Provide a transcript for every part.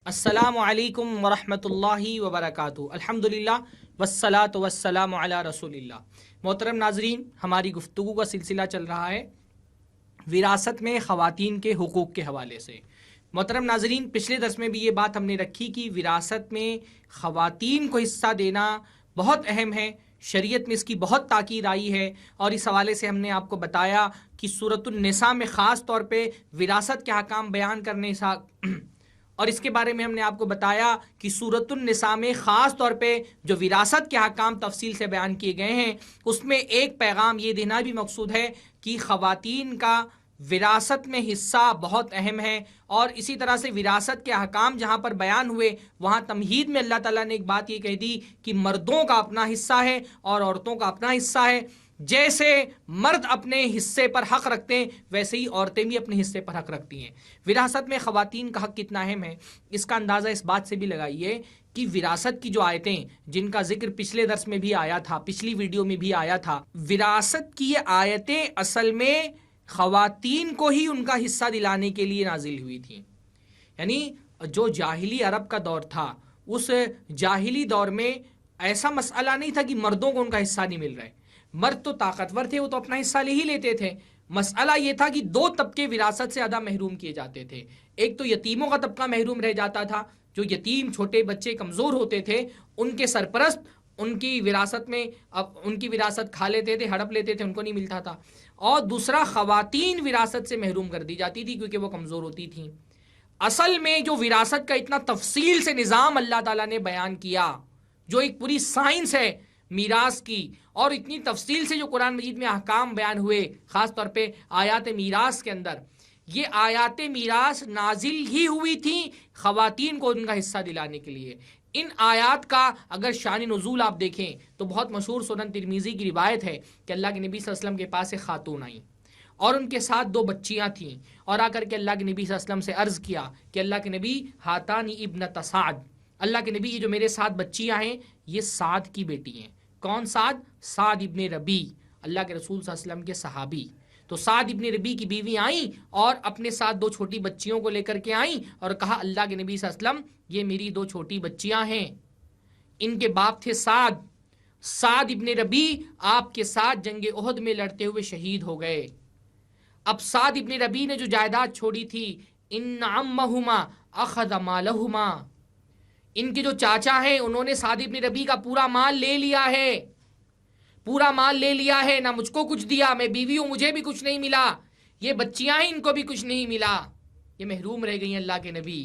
السلام علیکم ورحمۃ اللہ وبرکاتہ۔ الحمدللہ والصلاۃ والسلام علی رسول اللہ۔ محترم ناظرین، ہماری گفتگو کا سلسلہ چل رہا ہے وراثت میں خواتین کے حقوق کے حوالے سے۔ محترم ناظرین، پچھلے درس میں بھی یہ بات ہم نے رکھی کہ وراثت میں خواتین کو حصہ دینا بہت اہم ہے، شریعت میں اس کی بہت تاکید آئی ہے، اور اس حوالے سے ہم نے آپ کو بتایا کہ سورۃ النساء میں خاص طور پہ وراثت کے احکام بیان کرنے اور اس کے بارے میں ہم نے آپ کو بتایا کہ سورۃ النساء میں خاص طور پہ جو وراثت کے احکام تفصیل سے بیان کیے گئے ہیں، اس میں ایک پیغام یہ دینا بھی مقصود ہے کہ خواتین کا وراثت میں حصہ بہت اہم ہے، اور اسی طرح سے وراثت کے احکام جہاں پر بیان ہوئے وہاں تمہید میں اللہ تعالیٰ نے ایک بات یہ کہہ دی کہ مردوں کا اپنا حصہ ہے اور عورتوں کا اپنا حصہ ہے۔ جیسے مرد اپنے حصے پر حق رکھتے ہیں ویسے ہی عورتیں بھی اپنے حصے پر حق رکھتی ہیں۔ وراثت میں خواتین کا حق کتنا اہم ہے، اس کا اندازہ اس بات سے بھی لگائیے کہ وراثت کی جو آیتیں جن کا ذکر پچھلے درس میں بھی آیا تھا، پچھلی ویڈیو میں بھی آیا تھا، وراثت کی یہ آیتیں اصل میں خواتین کو ہی ان کا حصہ دلانے کے لیے نازل ہوئی تھیں۔ یعنی جو جاہلی عرب کا دور تھا، اس جاہلی دور میں ایسا مسئلہ نہیں تھا کہ مردوں کو ان کا حصہ نہیں مل رہا ہے۔ مرد تو طاقتور تھے، وہ تو اپنا حصہ لے ہی لیتے تھے۔ مسئلہ یہ تھا کہ دو طبقے وراثت سے زیادہ محروم کیے جاتے تھے۔ ایک تو یتیموں کا طبقہ محروم رہ جاتا تھا، جو یتیم چھوٹے بچے کمزور ہوتے تھے، ان کے سرپرست ان کی وراثت میں ان کی وراثت کھا لیتے تھے، ہڑپ لیتے تھے، ان کو نہیں ملتا تھا۔ اور دوسرا، خواتین وراثت سے محروم کر دی جاتی تھی کیونکہ وہ کمزور ہوتی تھیں۔ اصل میں جو وراثت کا اتنا تفصیل سے نظام اللہ تعالیٰ نے بیان کیا، جو ایک پوری سائنس ہے میراث کی، اور اتنی تفصیل سے جو قرآن مجید میں احکام بیان ہوئے، خاص طور پہ آیات میراث کے اندر، یہ آیات میراث نازل ہی ہوئی تھیں خواتین کو ان کا حصہ دلانے کے لیے۔ ان آیات کا اگر شان نزول آپ دیکھیں تو بہت مشہور سنن ترمذی کی روایت ہے کہ اللہ کے نبی صلی اللہ علیہ وسلم کے پاس ایک خاتون آئیں اور ان کے ساتھ دو بچیاں تھیں، اور آ کر کے اللہ کے نبی صلی اللہ علیہ وسلم سے عرض کیا کہ اللہ کے نبی، ہاتانی ابنۃ سعد، اللہ کے نبی یہ جو میرے ساتھ بچیاں ہیں یہ سعد کی بیٹی ہیں۔ کون سعد؟ سعد ابن ربی، اللہ کے رسول صلی اللہ علیہ وسلم کے صحابی۔ تو سعد ابن ربی کی بیوی آئیں اور اپنے ساتھ دو چھوٹی بچیوں کو لے کر کے آئیں اور کہا اللہ کے نبی صلی اللہ علیہ وسلم یہ میری دو چھوٹی بچیاں ہیں، ان کے باپ تھے سعد ابن ربی، آپ کے ساتھ جنگ احد میں لڑتے ہوئے شہید ہو گئے۔ اب سعد ابن ربی نے جو جائیداد چھوڑی تھی، ان عمہما اخذ مالہما، ان کے جو چاچا ہیں انہوں نے سعد ابن ربی کا پورا مال لے لیا ہے، پورا مال لے لیا ہے، نہ مجھ کو کچھ دیا، میں بیوی ہوں مجھے بھی کچھ نہیں ملا، یہ بچیاں ہیں ان کو بھی کچھ نہیں ملا، یہ محروم رہ گئی ہیں اللہ کے نبی۔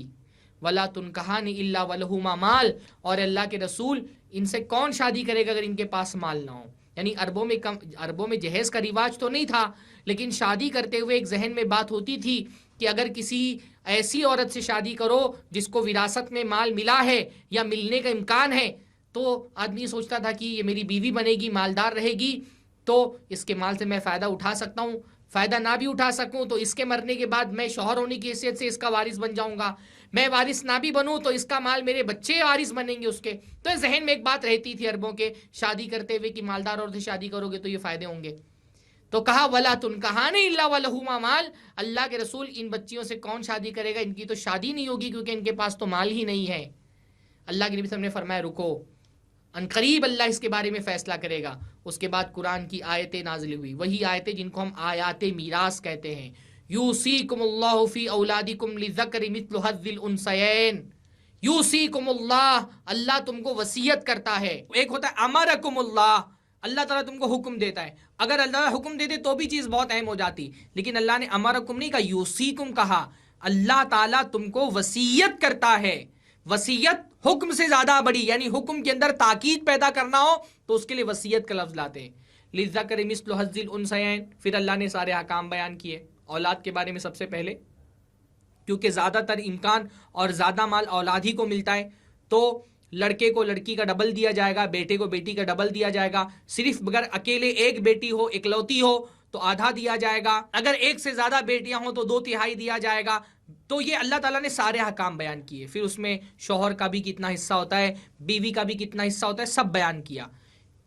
ولا تنکحان الا ولہما مال، اور اللہ کے رسول ان سے کون شادی کرے گا اگر ان کے پاس مال نہ ہو؟ یعنی عربوں میں جہیز کا رواج تو نہیں تھا، لیکن شادی کرتے ہوئے ایک ذہن میں بات ہوتی تھی کہ اگر کسی ایسی عورت سے شادی کرو جس کو وراثت میں مال ملا ہے یا ملنے کا امکان ہے، تو آدمی سوچتا تھا کہ یہ میری بیوی بنے گی، مالدار رہے گی، تو اس کے مال سے میں فائدہ اٹھا سکتا ہوں، فائدہ نہ بھی اٹھا سکوں تو اس کے مرنے کے بعد میں شوہر ہونے کی حیثیت سے اس کا وارث بن جاؤں گا، میں وارث نہ بھی بنوں تو اس کا مال میرے بچے وارث بنیں گے اس کے۔ تو اس ذہن میں ایک بات رہتی تھی عربوں کے شادی کرتے ہوئے کہ مالدار عورت سے شادی کرو گے تو یہ فائدے ہوں گے۔ تو کہا ولا تنکحان الا ولہما مال، اللہ کے رسول ان بچیوں سے کون شادی کرے گا، ان کی تو شادی نہیں ہوگی کیونکہ ان کے پاس تو مال ہی نہیں ہے۔ اللہ کے نبی صلی اللہ علیہ وسلم نے فرمایا رکو، ان قریب اللہ اس کے بارے میں فیصلہ کرے گا۔ اس کے بعد قرآن کی آیتیں نازل ہوئی، وہی آیتیں جن کو ہم آیات میراث کہتے ہیں۔ یوصیکم اللہ فی اولادکم للذکر مثل حظ الانثیین، یوصیکم اللہ، اللہ تم کو وصیت کرتا ہے۔ ایک ہوتا ہے امرکم اللہ، اللہ تعالیٰ تم کو حکم دیتا ہے، اگر اللہ تعالیٰ حکم دیتے تو بھی چیز بہت اہم ہو جاتی، لیکن اللہ نے امرکم نہیں کہا، یوصیکم کہا۔ اللہ تعالیٰ تم کو وصیت کرتا ہے۔ وصیت حکم سے زیادہ بڑی، یعنی حکم کے اندر تاکید پیدا کرنا ہو تو اس کے لیے وصیت کا لفظ لاتے ہیں۔ للذکر مثل حظ الانثیین، پھر اللہ نے سارے احکام بیان کیے اولاد کے بارے میں۔ سب سے پہلے کیونکہ زیادہ تر امکان اور زیادہ مال اولاد ہی کو ملتا ہے، تو لڑکے کو لڑکی کا ڈبل دیا جائے گا، بیٹے کو بیٹی کا ڈبل دیا جائے گا۔ صرف اگر اکیلے ایک بیٹی ہو، اکلوتی ہو، تو آدھا دیا جائے گا، اگر ایک سے زیادہ بیٹیاں ہوں تو 2/3 دیا جائے گا۔ تو یہ اللہ تعالیٰ نے سارے احکام بیان کیے، پھر اس میں شوہر کا بھی کتنا حصہ ہوتا ہے، بیوی کا بھی کتنا حصہ ہوتا ہے، سب بیان کیا۔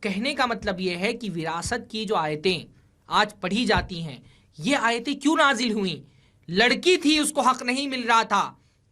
کہنے کا مطلب یہ ہے کہ وراثت کی جو آیتیں آج پڑھی جاتی ہیں، یہ آیتیں کیوں نازل ہوئیں؟ لڑکی تھی، اس کو حق نہیں مل رہا تھا،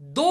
2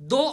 2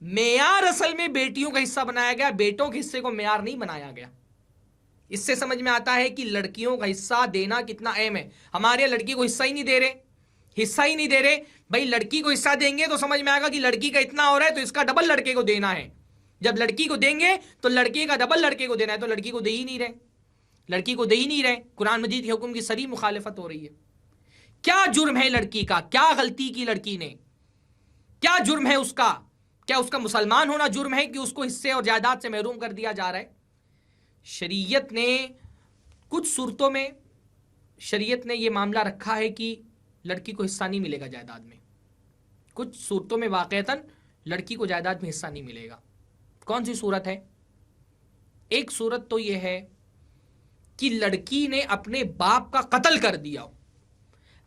معیار اصل میں بیٹیوں کا حصہ بنایا گیا، بیٹوں کے حصے کو معیار نہیں بنایا گیا۔ اس سے سمجھ میں آتا ہے کہ لڑکیوں کا حصہ دینا کتنا اہم ہے۔ ہمارے یہاں لڑکی کو حصہ ہی نہیں دے رہے، حصہ ہی نہیں دے رہے۔ بھائی لڑکی کو حصہ دیں گے تو سمجھ میں آئے گا کہ لڑکی کا اتنا ہو رہا ہے تو اس کا ڈبل لڑکے کو دینا ہے۔ جب لڑکی کو دیں گے تو لڑکے کا ڈبل لڑکے کو دینا ہے، تو لڑکی کو دے ہی نہیں رہے، لڑکی کو دے ہی نہیں رہے۔ قرآن مجید کے حکم کی صریح مخالفت ہو رہی ہے۔ کیا جرم ہے لڑکی کا؟ کیا غلطی کی لڑکی نے؟ کیا جرم ہے اس کا؟ کیا اس کا مسلمان ہونا جرم ہے کہ اس کو حصے اور جائیداد سے محروم کر دیا جا رہا ہے؟ شریعت نے کچھ صورتوں میں شریعت نے یہ معاملہ رکھا ہے کہ لڑکی کو حصہ نہیں ملے گا جائیداد میں، کچھ صورتوں میں واقعتاً لڑکی کو جائیداد میں حصہ نہیں ملے گا۔ کون سی صورت ہے؟ ایک صورت تو یہ ہے کہ لڑکی نے اپنے باپ کا قتل کر دیا ہو۔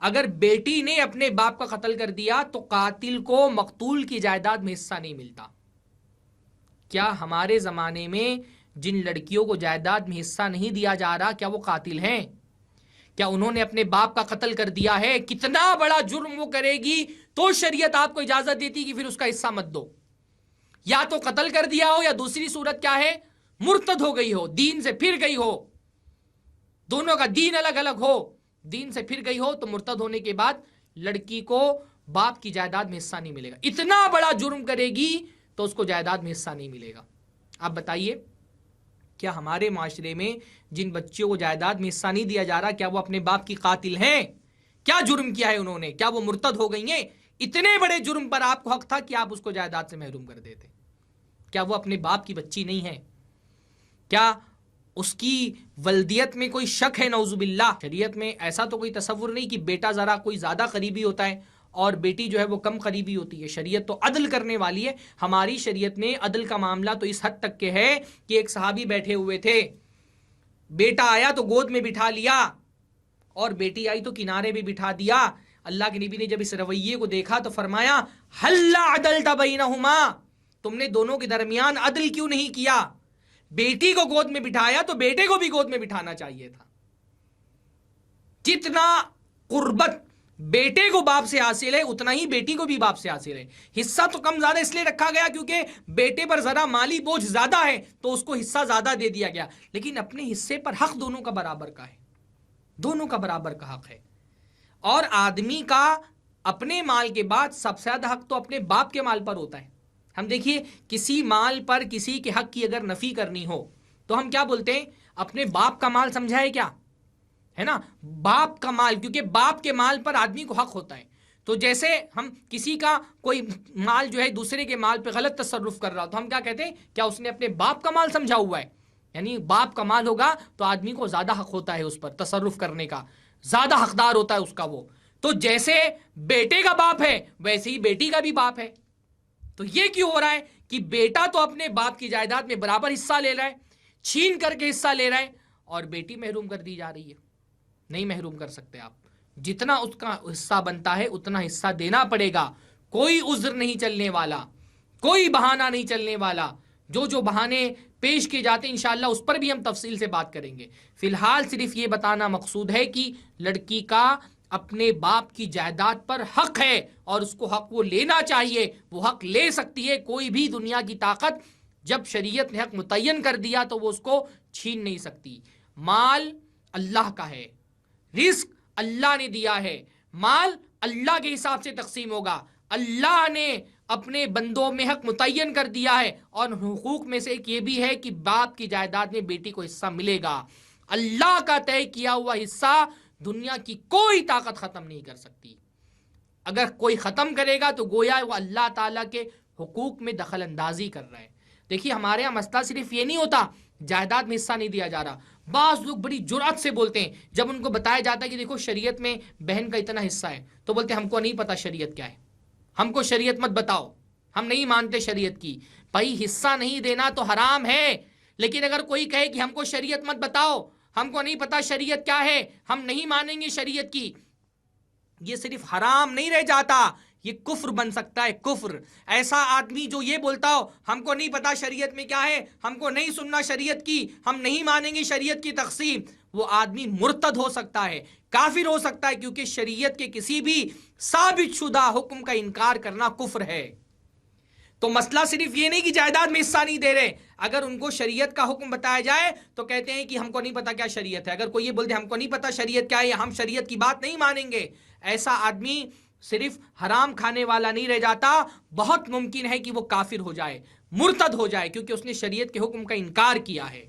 اگر بیٹی نے اپنے باپ کا قتل کر دیا تو قاتل کو مقتول کی جائیداد میں حصہ نہیں ملتا۔ کیا ہمارے زمانے میں جن لڑکیوں کو جائیداد میں حصہ نہیں دیا جا رہا کیا وہ قاتل ہیں؟ کیا انہوں نے اپنے باپ کا قتل کر دیا ہے؟ کتنا بڑا جرم وہ کرے گی تو شریعت آپ کو اجازت دیتی کہ پھر اس کا حصہ مت دو۔ یا تو قتل کر دیا ہو یا دوسری صورت کیا ہے، مرتد ہو گئی ہو، دین سے پھر گئی ہو، دونوں کا دین الگ الگ ہو، دین سے پھر گئی ہو تو مرتد ہونے کے بعد لڑکی کو باپ کی جائیداد میں حصہ نہیں ملے گا۔ اتنا بڑا جرم کرے گی تو اس کو جائیداد میں حصہ نہیں ملے گا۔ آپ بتائیے کیا ہمارے معاشرے میں جن بچوں کو جائیداد میں حصہ نہیں دیا جا رہا کیا وہ اپنے باپ کی قاتل ہیں؟ کیا جرم کیا ہے انہوں نے؟ کیا وہ مرتد ہو گئی ہیں؟ اتنے بڑے جرم پر آپ کو حق تھا کہ آپ اس کو جائیداد سے محروم کر دیتے۔ کیا وہ اپنے باپ کی بچی نہیں ہے؟ کیا اس کی ولدیت میں کوئی شک ہے؟ نعوذ باللہ۔ شریعت میں ایسا تو کوئی تصور نہیں کہ بیٹا ذرا کوئی زیادہ قریبی ہوتا ہے اور بیٹی جو ہے وہ کم قریبی ہوتی ہے۔ شریعت تو عدل کرنے والی ہے۔ ہماری شریعت میں عدل کا معاملہ تو اس حد تک کہ ہے کہ ایک صحابی بیٹھے ہوئے تھے، بیٹا آیا تو گود میں بٹھا لیا اور بیٹی آئی تو کنارے بھی بٹھا دیا۔ اللہ کے نبی نے جب اس رویے کو دیکھا تو فرمایا ہل عدلت بینہما، تم نے دونوں کے درمیان عدل کیوں نہیں کیا؟ بیٹی کو گود میں بٹھایا تو بیٹے کو بھی گود میں بٹھانا چاہیے تھا۔ جتنا قربت بیٹے کو باپ سے حاصل ہے اتنا ہی بیٹی کو بھی باپ سے حاصل ہے۔ حصہ تو کم زیادہ اس لیے رکھا گیا کیونکہ بیٹے پر ذرا مالی بوجھ زیادہ ہے تو اس کو حصہ زیادہ دے دیا گیا، لیکن اپنے حصے پر حق دونوں کا برابر کا ہے، دونوں کا برابر کا حق ہے۔ اور آدمی کا اپنے مال کے بعد سب سے زیادہ حق تو اپنے باپ کے مال پر ہوتا ہے۔ ہم دیکھیے کسی مال پر کسی کے حق کی اگر نفی کرنی ہو تو ہم کیا بولتے ہیں؟ اپنے باپ کا مال سمجھا ہے کیا؟ ہے نا، باپ کا مال، کیونکہ باپ کے مال پر آدمی کو حق ہوتا ہے۔ تو جیسے ہم کسی کا کوئی مال جو ہے دوسرے کے مال پہ غلط تصرف کر رہا تو ہم کیا کہتے ہیں؟ کیا اس نے اپنے باپ کا مال سمجھا ہوا ہے؟ یعنی باپ کا مال ہوگا تو آدمی کو زیادہ حق ہوتا ہے اس پر تصرف کرنے کا، زیادہ حقدار ہوتا ہے اس کا وہ۔ تو جیسے بیٹے کا باپ ہے ویسے ہی بیٹی کا بھی باپ ہے۔ تو یہ کیوں ہو رہا ہے کہ بیٹا تو اپنے باپ کی جائیداد میں برابر حصہ لے رہا ہے، چھین کر کے حصہ لے رہا ہے، اور بیٹی محروم کر دی جا رہی ہے؟ نہیں محروم کر سکتے آپ، جتنا اس کا حصہ بنتا ہے اتنا حصہ دینا پڑے گا۔ کوئی عذر نہیں چلنے والا، کوئی بہانہ نہیں چلنے والا۔ جو بہانے پیش کیے جاتے ہیں انشاءاللہ اس پر بھی ہم تفصیل سے بات کریں گے۔ فی الحال صرف یہ بتانا مقصود ہے کہ لڑکی کا اپنے باپ کی جائیداد پر حق ہے اور اس کو حق وہ لینا چاہیے، وہ حق لے سکتی ہے۔ کوئی بھی دنیا کی طاقت جب شریعت نے حق متعین کر دیا تو وہ اس کو چھین نہیں سکتی۔ مال اللہ کا ہے، رزق اللہ نے دیا ہے، مال اللہ کے حساب سے تقسیم ہوگا۔ اللہ نے اپنے بندوں میں حق متعین کر دیا ہے، اور حقوق میں سے ایک یہ بھی ہے کہ باپ کی جائیداد میں بیٹی کو حصہ ملے گا۔ اللہ کا طے کیا ہوا حصہ دنیا کی کوئی طاقت ختم نہیں کر سکتی۔ اگر کوئی ختم کرے گا تو گویا وہ اللہ تعالیٰ کے حقوق میں دخل اندازی کر رہا ہے۔ دیکھیے ہمارے یہاں مسئلہ صرف یہ نہیں ہوتا جائیداد میں حصہ نہیں دیا جا رہا، بعض لوگ بڑی جرأت سے بولتے ہیں جب ان کو بتایا جاتا ہے کہ دیکھو شریعت میں بہن کا اتنا حصہ ہے تو بولتے ہیں ہم کو نہیں پتا شریعت کیا ہے، ہم کو شریعت مت بتاؤ، ہم نہیں مانتے شریعت کی۔ بھائی حصہ نہیں دینا تو حرام ہے، لیکن اگر کوئی کہے کہ ہم کو شریعت مت بتاؤ، ہم کو نہیں پتا شریعت کیا ہے، ہم نہیں مانیں گے شریعت کی، یہ صرف حرام نہیں رہ جاتا، یہ کفر بن سکتا ہے، کفر۔ ایسا آدمی جو یہ بولتا ہو ہم کو نہیں پتا شریعت میں کیا ہے، ہم کو نہیں سننا شریعت کی، ہم نہیں مانیں گے شریعت کی تقسیم، وہ آدمی مرتد ہو سکتا ہے، کافر ہو سکتا ہے، کیونکہ شریعت کے کسی بھی ثابت شدہ حکم کا انکار کرنا کفر ہے۔ تو مسئلہ صرف یہ نہیں کہ جائیداد میں حصہ نہیں دے رہے، اگر ان کو شریعت کا حکم بتایا جائے تو کہتے ہیں کہ ہم کو نہیں پتا کیا شریعت ہے. اگر کوئی یہ بولتے ہم کو نہیں پتا شریعت کیا ہے یا ہم شریعت کی بات نہیں مانیں گے، ایسا آدمی صرف حرام کھانے والا نہیں رہ جاتا، بہت ممکن ہے کہ وہ کافر ہو جائے، مرتد ہو جائے، کیونکہ اس نے شریعت کے حکم کا انکار کیا ہے.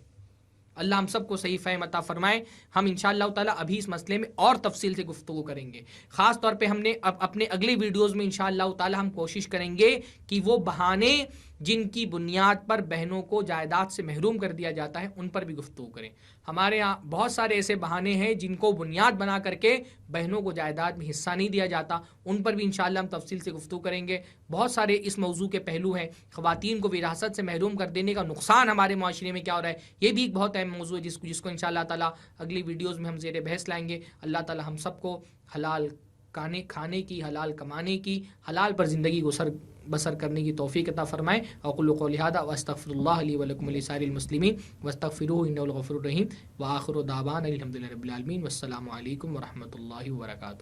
اللہ ہم سب کو صحیح فہم عطا فرمائے. ہم انشاءاللہ تعالی ابھی اس مسئلے میں اور تفصیل سے گفتگو کریں گے. خاص طور پہ ہم نے اپنے اگلی ویڈیوز میں انشاءاللہ تعالی ہم کوشش کریں گے کہ وہ بہانے جن کی بنیاد پر بہنوں کو جائیداد سے محروم کر دیا جاتا ہے ان پر بھی گفتگو کریں. ہمارے ہاں بہت سارے ایسے بہانے ہیں جن کو بنیاد بنا کر کے بہنوں کو جائیداد میں حصہ نہیں دیا جاتا، ان پر بھی انشاءاللہ ہم تفصیل سے گفتگو کریں گے. بہت سارے اس موضوع کے پہلو ہیں. خواتین کو وراثت سے محروم کر دینے کا نقصان ہمارے معاشرے میں کیا ہو رہا ہے، یہ بھی ایک بہت اہم موضوع ہے جس کو انشاءاللہ تعالیٰ اگلی ویڈیوز میں ہم زیر بحث لائیں گے. اللہ تعالیٰ ہم سب کو حلال کھانے کی، حلال کمانے کی، حلال پر زندگی بسر کرنے کی توفیق عطا فرمائے. اقول قولی ھذا واستغفر اللہ لی ولکم ولسائر المسلمین واستغفروہ انہ الغفور الرحیم. وآخر دعوانا الحمدللہ رب العالمین. والسلام علیکم ورحمۃ اللہ وبرکاتہ.